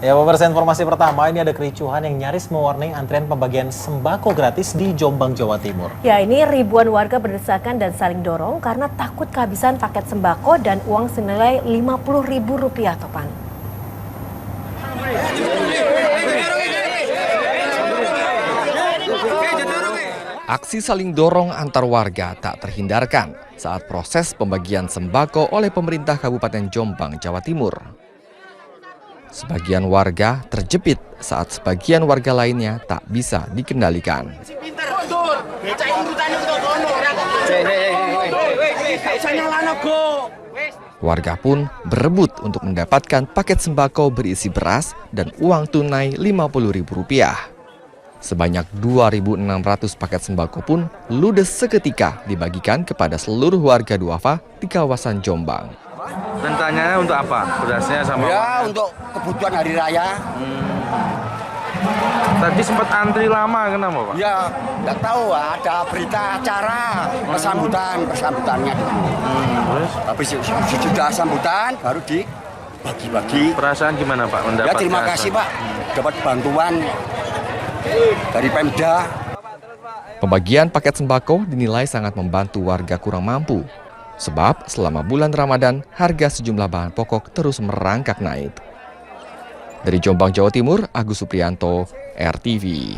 Ya, pemirsa, informasi pertama ini ada kericuhan yang nyaris mewarnai antrian pembagian sembako gratis di Jombang, Jawa Timur. Ya, ini ribuan warga berdesakan dan saling dorong karena takut kehabisan paket sembako dan uang senilai Rp50.000, Topan. Aksi saling dorong antar warga tak terhindarkan saat proses pembagian sembako oleh pemerintah Kabupaten Jombang, Jawa Timur. Sebagian warga terjepit saat sebagian warga lainnya tak bisa dikendalikan. Warga pun berebut untuk mendapatkan paket sembako berisi beras dan uang tunai Rp50.000. Sebanyak 2.600 paket sembako pun ludes seketika dibagikan kepada seluruh warga duafa di kawasan Jombang. Rencananya untuk apa? Berasnya sama ya, untuk kebutuhan hari raya. Tadi sempat antri lama, kenapa Pak? Ya, nggak tahu, ada berita acara persambutannya dulu. Terus? Habis sudah sambutan, baru dibagi-bagi. Perasaan gimana Pak? Ya, terima kasih Pak, dapat bantuan dari Pemda. Pembagian paket sembako dinilai sangat membantu warga kurang mampu. Sebab selama bulan Ramadan, harga sejumlah bahan pokok terus merangkak naik. Dari Jombang, Jawa Timur, Agus Supriyanto, RTV.